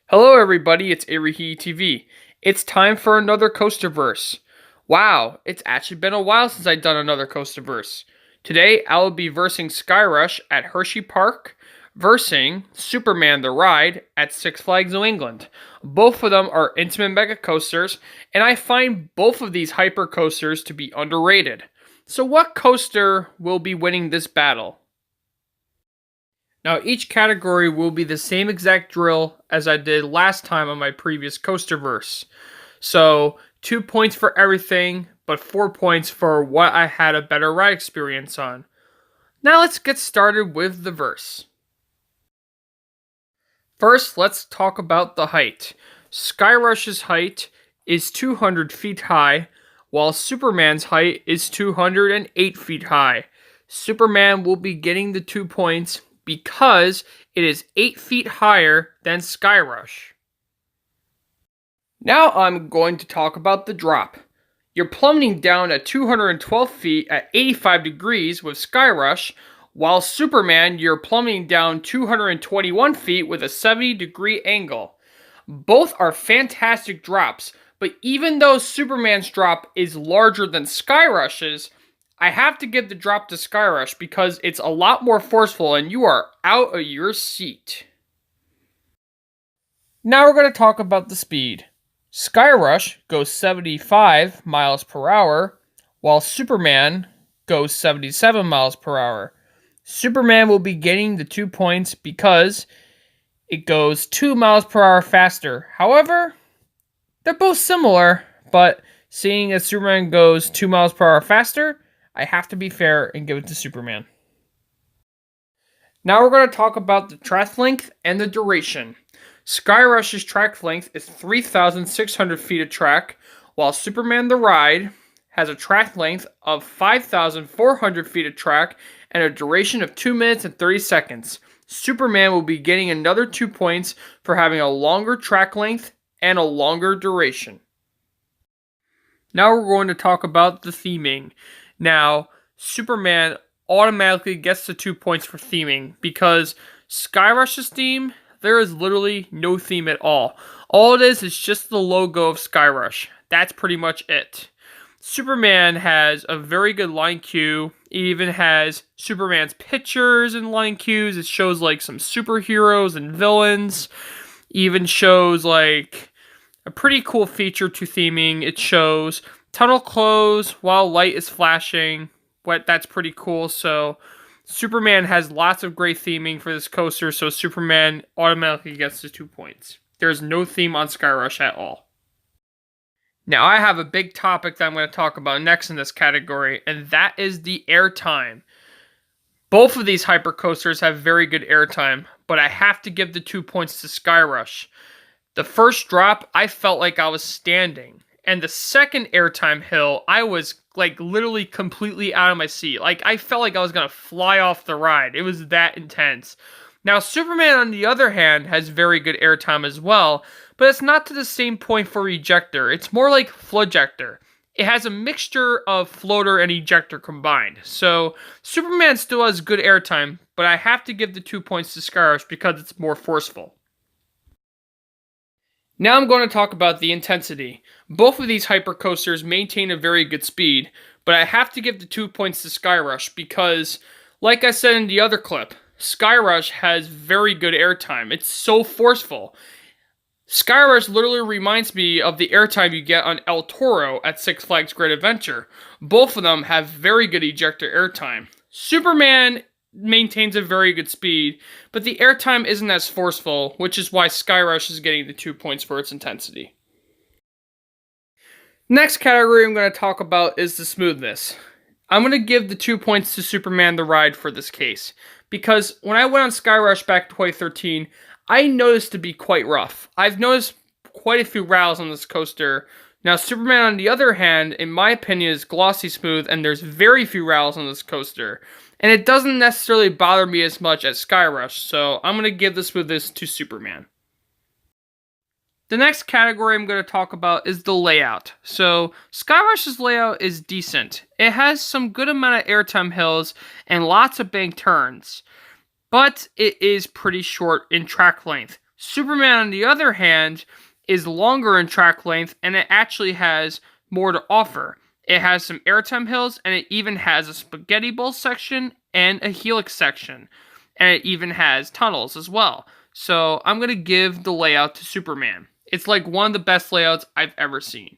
Hello everybody, it's Hershey TV. It's time for another Coasterverse. Wow, it's actually been a while since I've done another Coasterverse. Today I will be versing Skyrush at Hershey Park, versing Superman the Ride at Six Flags New England. Both of them are Intamin mega coasters, and I find both of these hyper coasters to be underrated. So what coaster will be winning this battle? Now, each category will be the same exact drill as I did last time on my previous Coasterverse. So, 2 points for everything, but 4 points for what I had a better ride experience on. Now, let's get started with the verse. First, let's talk about the height. Skyrush's height is 200 feet high, while Superman's height is 208 feet high. Superman will be getting the 2 points because it is 8 feet higher than Skyrush. Now I'm going to talk about the drop. You're plummeting down at 212 feet at 85 degrees with Skyrush, while Superman you're plummeting down 221 feet with a 70-degree angle. Both are fantastic drops, but even though Superman's drop is larger than Skyrush's, I have to give the drop to Skyrush because it's a lot more forceful and you are out of your seat. Now we're going to talk about the speed. Skyrush goes 75 miles per hour, while Superman goes 77 miles per hour. Superman will be getting the 2 points because it goes 2 miles per hour faster. However, they're both similar, but seeing as Superman goes 2 miles per hour faster, I have to be fair and give it to Superman. Now we're going to talk about the track length and the duration. Skyrush's track length is 3,600 feet of track, while Superman the Ride has a track length of 5,400 feet of track and a duration of 2 minutes and 30 seconds. Superman will be getting another 2 points for having a longer track length and a longer duration. Now we're going to talk about the theming. Now, Superman automatically gets the 2 points for theming because Skyrush's theme, there is literally no theme at all. All it is just the logo of Skyrush. That's pretty much it. Superman has a very good line cue. It even has Superman's pictures and line cues. It shows like some superheroes and villains. It even shows like a pretty cool feature to theming. It shows tunnel close while light is flashing. That's pretty cool. So Superman has lots of great theming for this coaster, so Superman automatically gets the 2 points. There's no theme on Skyrush at all. Now I have a big topic that I'm going to talk about next in this category, and that is the airtime. Both of these hypercoasters have very good airtime, but I have to give the 2 points to Skyrush. The first drop, I felt like I was standing. And the second airtime hill, I was like literally completely out of my seat. Like I felt like I was going to fly off the ride. It was that intense. Now Superman on the other hand has very good airtime as well, but it's not to the same point for ejector. It's more like flojector. It has a mixture of floater and ejector combined. So Superman still has good airtime, but I have to give the 2 points to Skyrush because it's more forceful. Now I'm going to talk about the intensity. Both of these hypercoasters maintain a very good speed, but I have to give the 2 points to Skyrush because, like I said in the other clip, Skyrush has very good airtime. It's so forceful. Skyrush literally reminds me of the airtime you get on El Toro at Six Flags Great Adventure. Both of them have very good ejector airtime. Superman maintains a very good speed, but the airtime isn't as forceful, which is why Skyrush is getting the 2 points for its intensity. Next category I'm going to talk about is the smoothness. I'm going to give the 2 points to Superman the Ride for this case, because when I went on Skyrush back in 2013, I noticed to be quite rough. I've noticed quite a few rattles on this coaster. Now Superman on the other hand, in my opinion, is glossy smooth and there's very few rattles on this coaster. And it doesn't necessarily bother me as much as Skyrush, so I'm going to give the smoothness to Superman. The next category I'm going to talk about is the layout. So Skyrush's layout is decent. It has some good amount of airtime hills and lots of bank turns, but it is pretty short in track length. Superman, on the other hand, is longer in track length and it actually has more to offer. It has some airtime hills and it even has a spaghetti bowl section and a helix section. And it even has tunnels as well. So I'm going to give the layout to Superman. It's like one of the best layouts I've ever seen.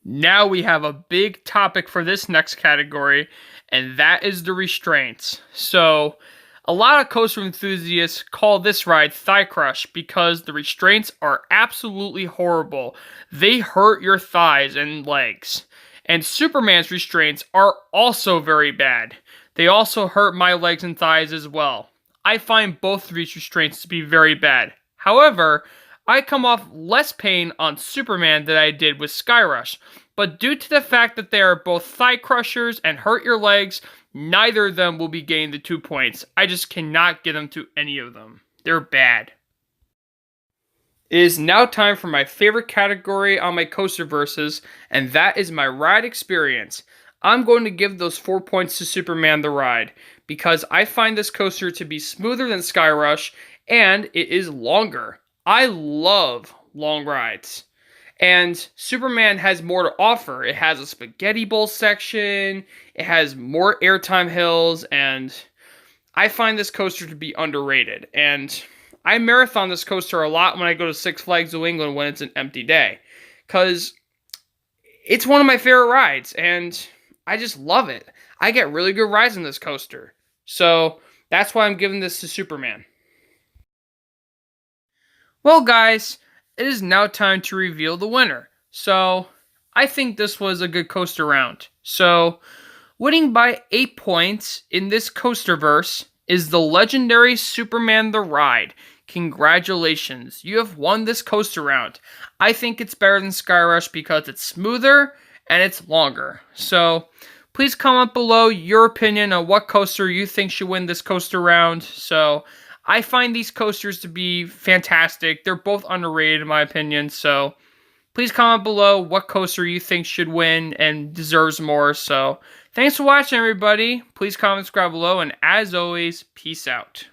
Now we have a big topic for this next category, and that is the restraints. So, a lot of coaster enthusiasts call this ride Thigh Crush because the restraints are absolutely horrible. They hurt your thighs and legs. And Superman's restraints are also very bad. They also hurt my legs and thighs as well. I find both of these restraints to be very bad. However, I come off less pain on Superman than I did with Skyrush, but due to the fact that they are both thigh crushers and hurt your legs, neither of them will be gained the 2 points. I just cannot give them to any of them. They're bad. It is now time for my favorite category on my coaster verses, and that is my ride experience. I'm going to give those 4 points to Superman the Ride, because I find this coaster to be smoother than Skyrush, and it is longer. I love long rides. And Superman has more to offer. It has a spaghetti bowl section, it has more airtime hills, and I find this coaster to be underrated. And I marathon this coaster a lot when I go to Six Flags New England when it's an empty day, because it's one of my favorite rides, and I just love it. I get really good rides on this coaster. So that's why I'm giving this to Superman. Well, guys, it is now time to reveal the winner. So, I think this was a good coaster round. So, winning by 8 points in this coasterverse is the legendary Superman the Ride. Congratulations, you have won this coaster round. I think it's better than Skyrush because it's smoother and it's longer. So, please comment below your opinion on what coaster you think should win this coaster round. So, I find these coasters to be fantastic. They're both underrated in my opinion, so please comment below what coaster you think should win and deserves more. So thanks for watching, everybody. Please comment, subscribe below, and as always, peace out.